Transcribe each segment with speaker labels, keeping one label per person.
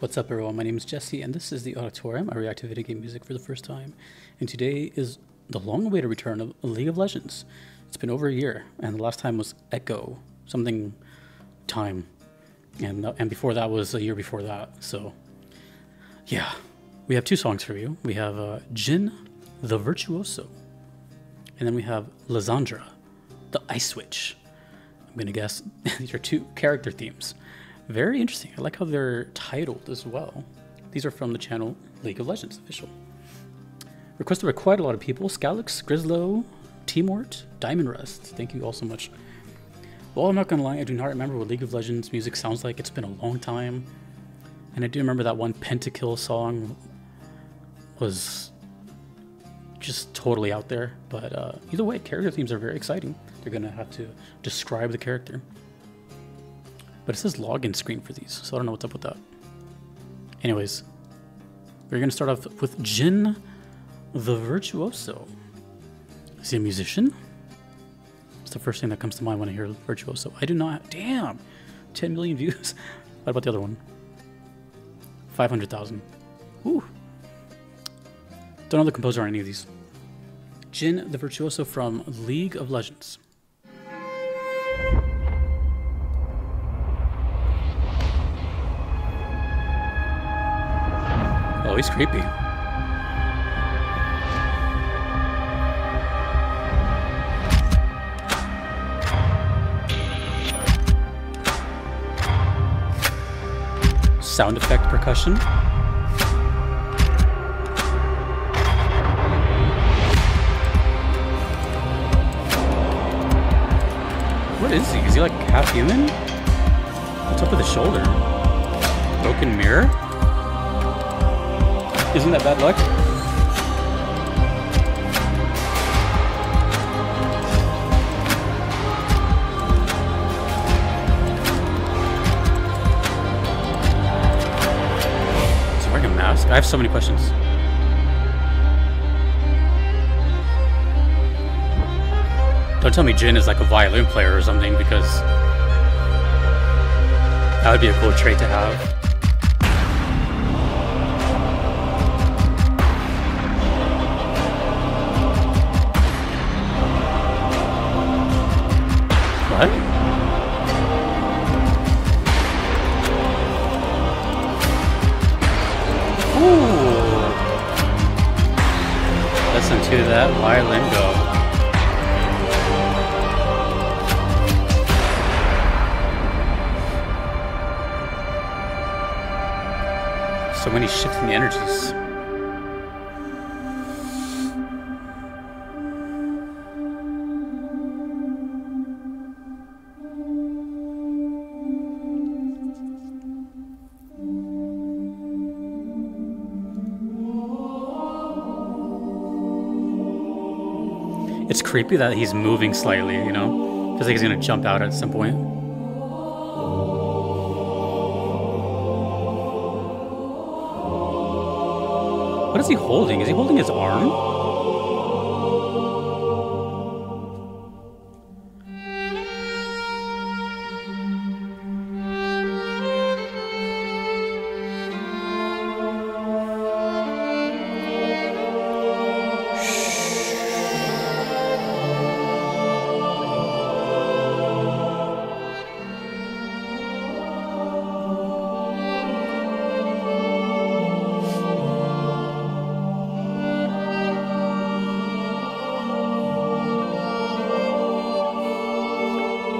Speaker 1: What's up, everyone? My name is Jesse, and this is the Auditorium. I react to video game music for the first time, and today is the long-awaited return of League of Legends. It's been over a year, and the last time was Echo something time, and before that was a year before that. So, yeah, we have two songs for you. We have Jhin, the Virtuoso, and then we have Lissandra, the Ice Witch. I'm gonna guess these are two character themes. Very interesting. I like how they're titled as well. These are from the channel League of Legends Official. Requested by quite a lot of people. Skalax, Grizzlow, TeaMort, Diamond Rust. Thank you all so much. Well, I'm not gonna lie, I do not remember what League of Legends music sounds like. It's been a long time. And I do remember that one Pentakill song was just totally out there. But either way, character themes are very exciting. They're gonna have to describe the character. But it says login screen for these, so I don't know what's up with that. Anyways, we're gonna start off with Jhin, the Virtuoso. Is he a musician? It's the first thing that comes to mind when I hear Virtuoso. I do not, damn, 10 million views. What about the other one? 500,000. Ooh. Don't know the composer on any of these. Jhin, the Virtuoso from League of Legends. Oh, he's creepy. Sound effect percussion. What is he? Is he like half human? What's up with his shoulder? Broken mirror? Isn't that bad luck? Is he wearing a mask? I have so many questions. Don't tell me Jhin is like a violin player or something, because that would be a cool trait to have. What? Ooh. Listen to that violin go. So many shifting energies. It's creepy that he's moving slightly, you know? Feels like he's gonna jump out at some point. What is he holding? Is he holding his arm?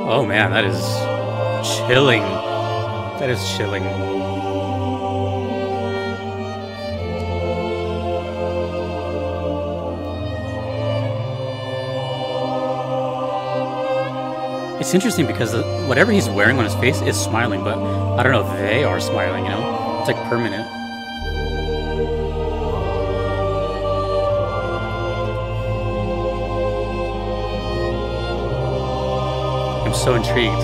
Speaker 1: Oh man, that is chilling. That is chilling. It's interesting because whatever he's wearing on his face is smiling, but I don't know if they are smiling, you know? It's like permanent. I'm so intrigued.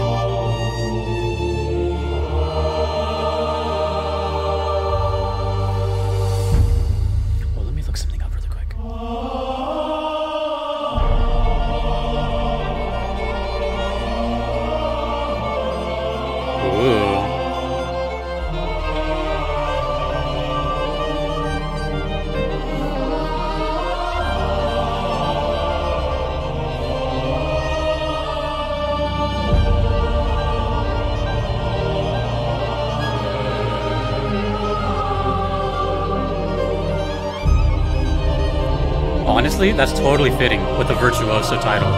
Speaker 1: Well, let me look something up really quick. Ooh. Honestly, that's totally fitting with the Virtuoso title.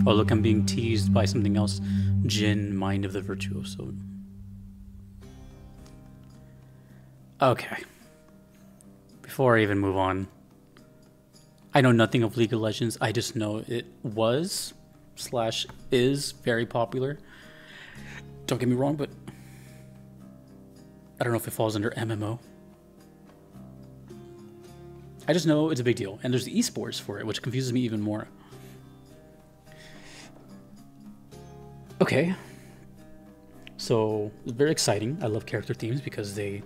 Speaker 1: Oh, look, I'm being teased by something else. Jhin, Mind of the Virtuoso. Okay. Before I even move on, I know nothing of League of Legends. I just know it was / is very popular. Don't get me wrong, but I don't know if it falls under MMO. I just know it's a big deal. And there's esports for it, which confuses me even more. Okay. So, it's very exciting. I love character themes because they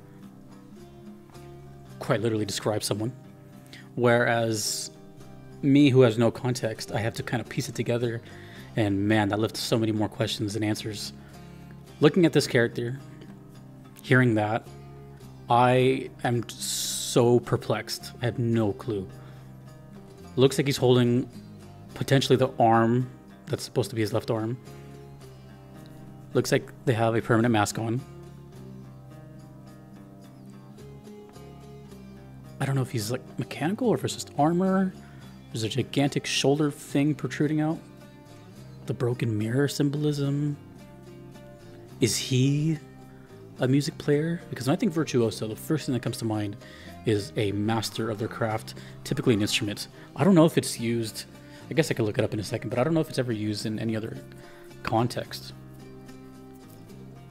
Speaker 1: quite literally describe someone. Whereas me, who has no context, I have to kind of piece it together. And man, that left so many more questions than answers. Looking at this character, hearing that, I am so perplexed. I have no clue. Looks like he's holding potentially the arm that's supposed to be his left arm. Looks like they have a permanent mask on. I don't know if he's like mechanical or if it's just armor. There's a gigantic shoulder thing protruding out. The broken mirror symbolism. Is he a music player? Because when I think Virtuoso, the first thing that comes to mind is a master of their craft, typically an instrument. I don't know if it's used, I guess I could look it up in a second, but I don't know if it's ever used in any other context.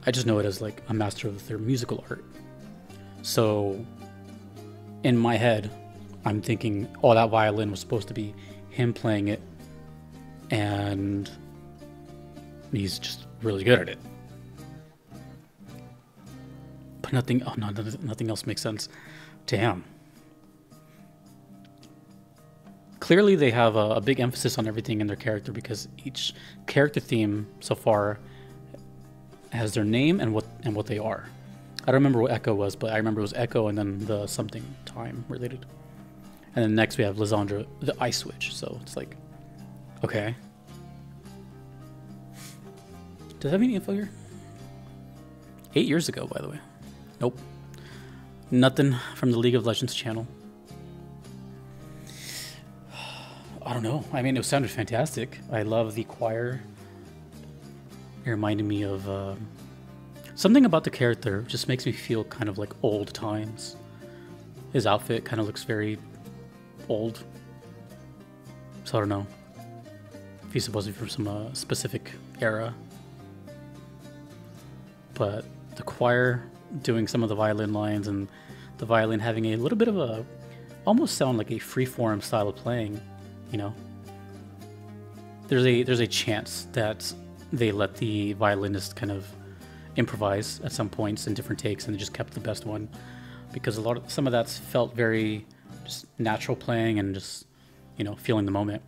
Speaker 1: I just know it as like a master of their musical art. So in my head, I'm thinking, oh, that violin was supposed to be him playing it, and he's just really good at it. But nothing, oh no, nothing else makes sense. Damn. Clearly they have a big emphasis on everything in their character because each character theme so far has their name and what they are. I don't remember what Echo was, but I remember it was Echo and then the something time related. And then next we have Lissandra, the Ice Switch. So it's like, okay. Does that have any info here? 8 years ago, by the way. Nope. Nothing from the League of Legends channel. I don't know. I mean, it sounded fantastic. I love the choir. It reminded me of something about the character just makes me feel kind of like old times. His outfit kind of looks very old. So I don't know if he's supposed to be from some specific era. But the choir doing some of the violin lines and the violin having a little bit of a, almost sound like a freeform style of playing, you know. There's a chance that they let the violinist kind of improvise at some points in different takes, and they just kept the best one because some of that felt very just natural playing and just, you know, feeling the moment.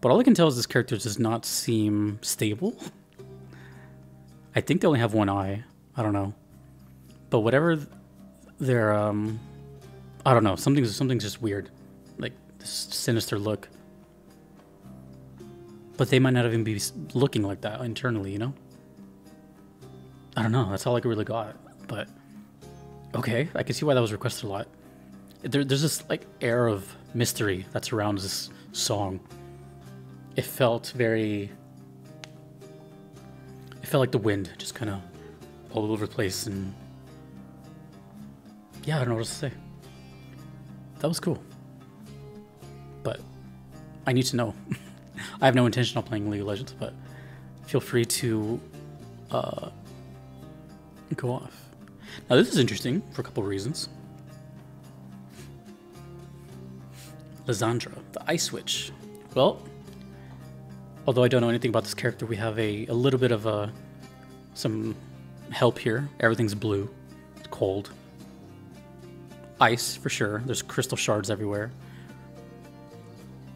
Speaker 1: But all I can tell is this character does not seem stable. I think they only have one eye. I don't know. But whatever their I don't know, something's just weird. Like this sinister look. But they might not even be looking like that internally, you know? I don't know, that's all I really got. But okay, I can see why that was requested a lot. There's this like air of mystery that surrounds this song. It felt like the wind, just kind of all over the place, and yeah, I don't know what else to say. That was cool. But I need to know. I have no intention of playing League of Legends, but feel free to go off. Now this is interesting for a couple of reasons. Lissandra, the Ice Witch. Well, although I don't know anything about this character, we have a little bit of some help here. Everything's blue. It's cold. Ice, for sure. There's crystal shards everywhere.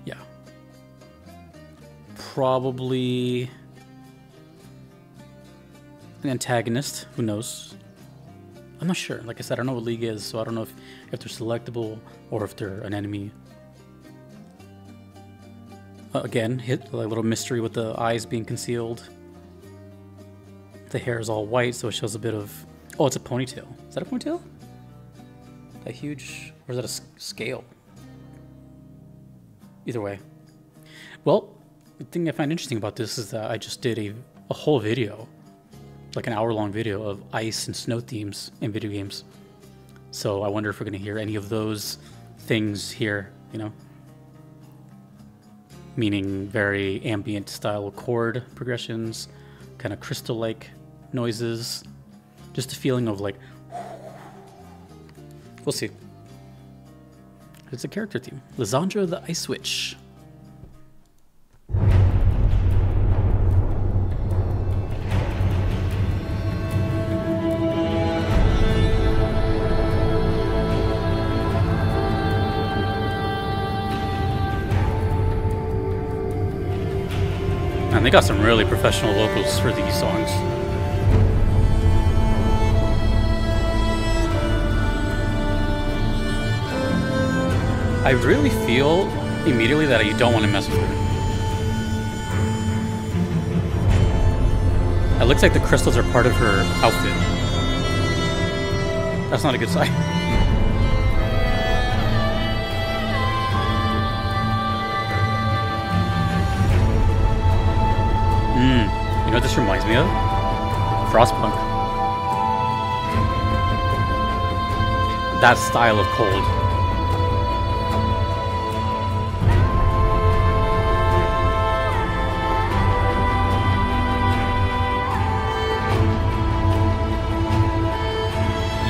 Speaker 1: Yeah. Probably an antagonist. Who knows? I'm not sure. Like I said, I don't know what League is, so I don't know if they're selectable or if they're an enemy. Again, hit a little mystery with the eyes being concealed. The hair is all white, so it shows a bit of... Oh, it's a ponytail. Is that a ponytail? A huge... Or is that a scale? Either way. Well, the thing I find interesting about this is that I just did a whole video, like an hour-long video of ice and snow themes in video games. So I wonder if we're going to hear any of those things here, you know? Meaning very ambient style chord progressions, kind of crystal-like noises. Just a feeling of like... We'll see. It's a character theme. Lissandra the Ice Witch. And they got some really professional vocals for these songs. I really feel immediately that you don't want to mess with her. It looks like the crystals are part of her outfit. That's not a good sign. You know what this reminds me of? Frostpunk. That style of cold.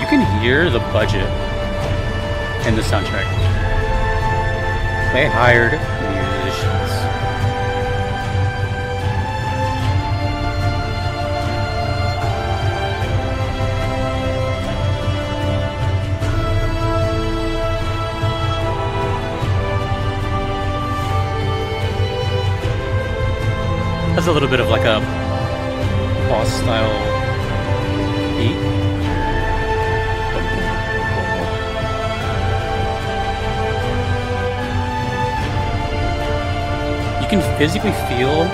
Speaker 1: You can hear the budget in the soundtrack. They hired musicians. Has a little bit of like a boss style beat. You can physically feel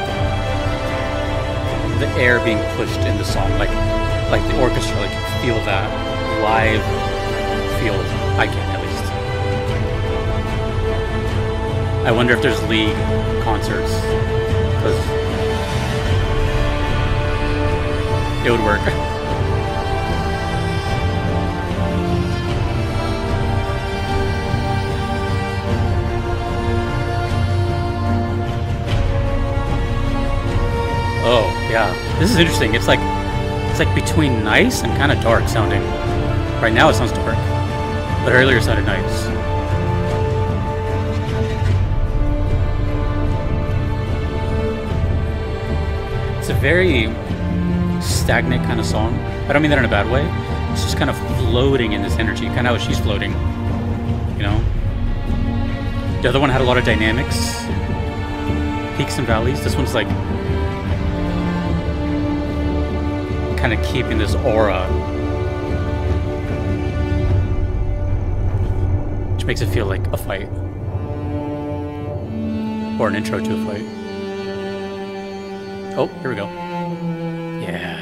Speaker 1: the air being pushed in the song, like the orchestra, like you feel that live feel. I can at least. I wonder if there's League concerts, because it would work. Oh, yeah. This is interesting. It's like between nice and kind of dark sounding. Right now it sounds dark, but earlier it sounded nice. It's a very stagnant kind of song. I don't mean that in a bad way. It's just kind of floating in this energy, kind of how she's floating, you know? The other one had a lot of dynamics, peaks and valleys. This one's like kind of keeping this aura, which makes it feel like a fight or an intro to a fight. Oh, here we go. Yeah.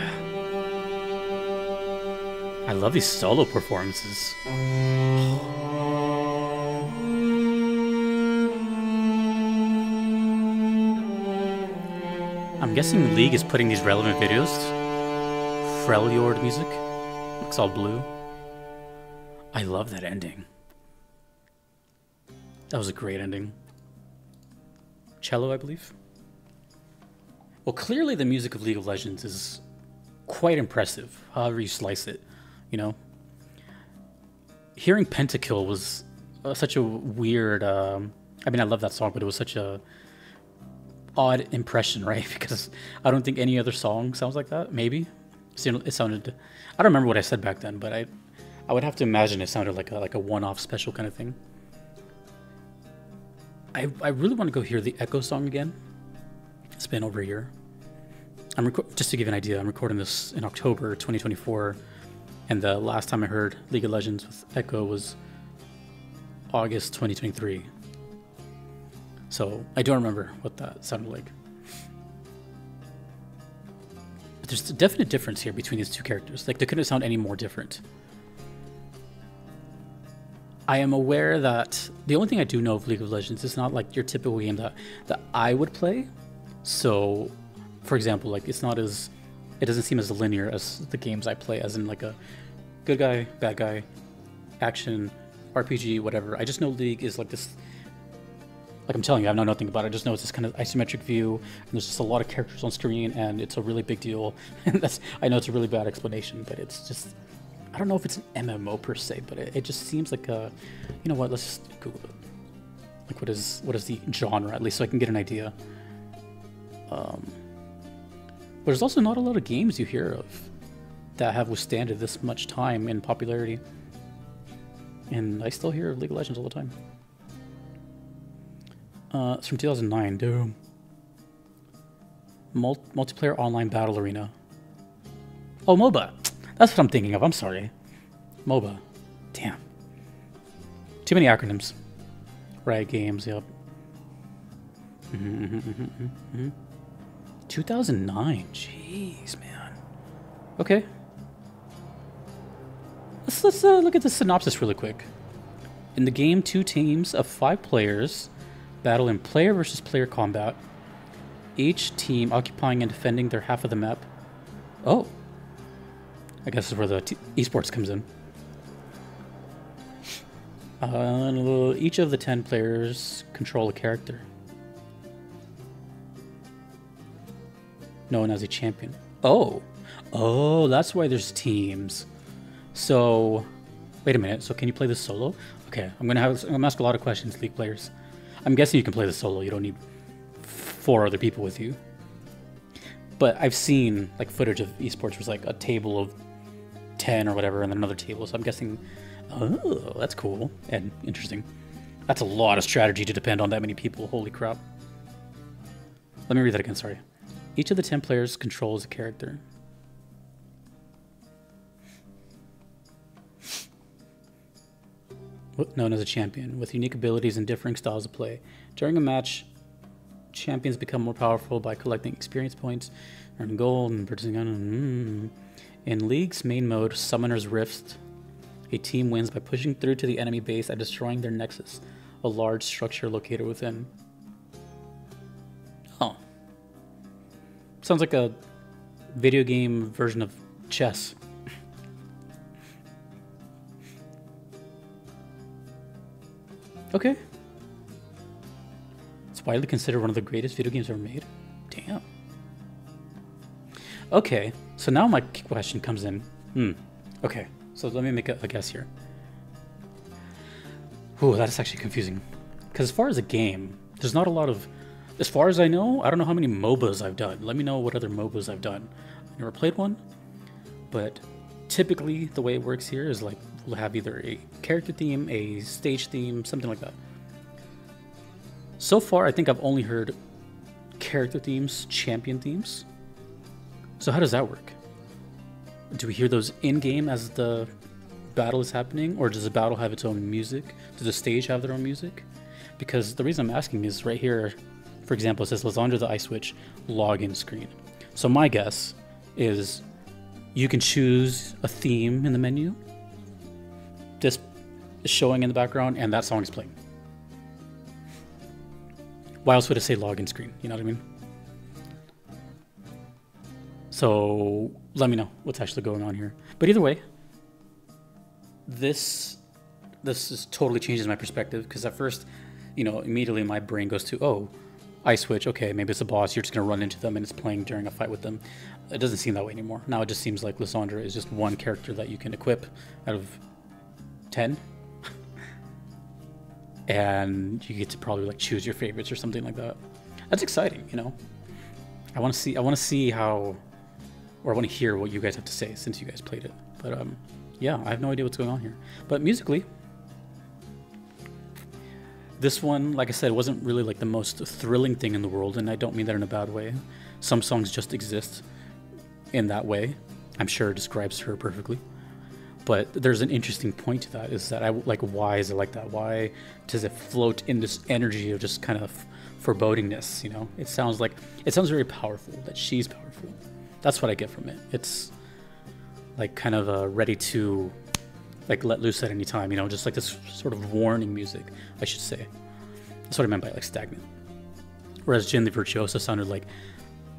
Speaker 1: I love these solo performances. I'm guessing League is putting these relevant videos. Freljord music. Looks all blue. I love that ending. That was a great ending. Cello, I believe. Well, clearly the music of League of Legends is quite impressive, however you slice it, you know? Hearing Pentakill was such a weird... I mean, I love that song, but it was such a odd impression, right? Because I don't think any other song sounds like that, maybe? It sounded... I don't remember what I said back then, but I would have to imagine it sounded like a one-off special kind of thing. I really want to go hear the Echo song again. It's been over a year. Just to give you an idea, I'm recording this in October 2024, and the last time I heard League of Legends with Echo was August 2023. So I don't remember what that sounded like. But there's a definite difference here between these two characters. Like, they couldn't sound any more different. I am aware that the only thing I do know of League of Legends is not like your typical game that I would play. So, for example, like it doesn't seem as linear as the games I play, as in like a good guy, bad guy, action, RPG, whatever. I just know League is like this. Like I'm telling you, I know nothing about it. I just know it's this kind of isometric view, and there's just a lot of characters on screen, and it's a really big deal. And I know it's a really bad explanation, but it's just, I don't know if it's an MMO per se, but it just seems like a, you know what? Let's just Google it. Like what is the genre, at least, so I can get an idea. But there's also not a lot of games you hear of that have withstanded this much time in popularity, and I still hear of League of Legends all the time. It's from 2009. Doom. Multiplayer online battle arena. Oh, MOBA. That's what I'm thinking of. I'm sorry. MOBA. Damn. Too many acronyms. Riot Games. Yep. 2009. Jeez, man. Okay. Let's look at the synopsis really quick. In the game, 2 teams of 5 players battle in player versus player combat, each team occupying and defending their half of the map. Oh. I guess this is where the esports comes in. Each of the 10 players control a character known as a champion. Oh. Oh, that's why there's teams. So, wait a minute. So can you play this solo? Okay, I'm gonna ask a lot of questions, League players. I'm guessing you can play this solo. You don't need 4 other people with you. But I've seen like footage of esports where it's like a table of 10 or whatever, and then another table. So I'm guessing, oh, that's cool and interesting. That's a lot of strategy to depend on that many people. Holy crap. Let me read that again, sorry. Each of the 10 players controls a character. Known as a champion, with unique abilities and differing styles of play. During a match, champions become more powerful by collecting experience points, earning gold, and purchasing. In League's main mode, Summoner's Rift, a team wins by pushing through to the enemy base and destroying their nexus, a large structure located within. Oh. Sounds like a video game version of chess. Okay. It's widely considered one of the greatest video games ever made. Damn. Okay, so now my question comes in. Okay, so let me make a guess here. Ooh, that is actually confusing. Because as far as a game, there's not a lot of... As far as I know, I don't know how many MOBAs I've done. Let me know what other MOBAs I've done. I've never played one, but typically the way it works here is like we'll have either a character theme, a stage theme, something like that. So far, I think I've only heard character themes, champion themes. So how does that work? Do we hear those in-game as the battle is happening, or does the battle have its own music? Does the stage have their own music? Because the reason I'm asking is right here, for example, it says Lissandra the Ice Witch login screen. So my guess is you can choose a theme in the menu. This is showing in the background, and that song is playing. Why else would it say login screen? You know what I mean? So let me know what's actually going on here. But either way, this is totally changes my perspective, because at first, you know, immediately my brain goes to, oh, Ice Witch, okay, maybe it's a boss, you're just going to run into them and it's playing during a fight with them. It doesn't seem that way anymore. Now it just seems like Lissandra is just one character that you can equip out of 10. And you get to probably like choose your favorites or something like that. That's exciting, you know. I want to see how, or I want to hear what you guys have to say since you guys played it. But yeah, I have no idea what's going on here. But musically, this one, like I said, wasn't really like the most thrilling thing in the world, and I don't mean that in a bad way. Some songs just exist in that way. I'm sure it describes her perfectly. But there's an interesting point to that, is that why is it like that? Why does it float in this energy of just kind of forebodingness, you know? It sounds very powerful, that she's powerful. That's what I get from it. It's like kind of ready to like let loose at any time, you know, just like this sort of warning music, I should say. That's what I meant by like stagnant. Whereas Jhin the Virtuoso sounded like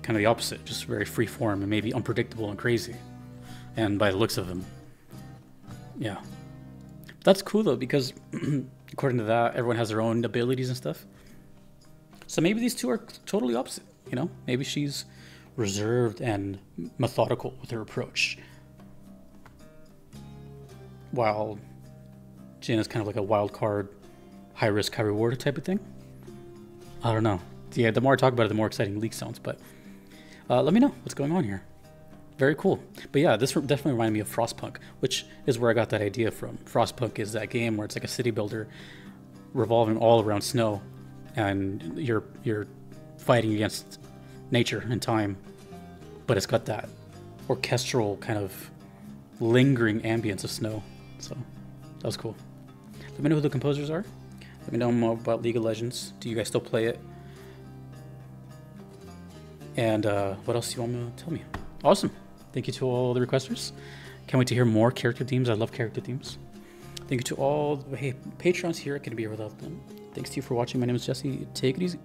Speaker 1: kind of the opposite, just very free form and maybe unpredictable and crazy. And by the looks of him, yeah. That's cool though, because according to that, everyone has their own abilities and stuff. So maybe these two are totally opposite, you know? Maybe she's reserved and methodical with her approach, while Jhin is kind of like a wild card, high risk, high reward type of thing. I don't know. Yeah, the more I talk about it, the more exciting leak sounds, but let me know what's going on here. Very cool. But yeah, this definitely reminded me of Frostpunk, which is where I got that idea from. Frostpunk is that game where it's like a city builder revolving all around snow, and you're fighting against nature and time, but it's got that orchestral kind of lingering ambience of snow. So that was cool. Let me know who the composers are. Let me know more about League of Legends. Do you guys still play it? And what else do you want me to tell me? Awesome. Thank you to all the requesters. Can't wait to hear more character themes. I love character themes. Thank you to all the patrons here. I couldn't be here without them. Thanks to you for watching. My name is Jesse. Take it easy.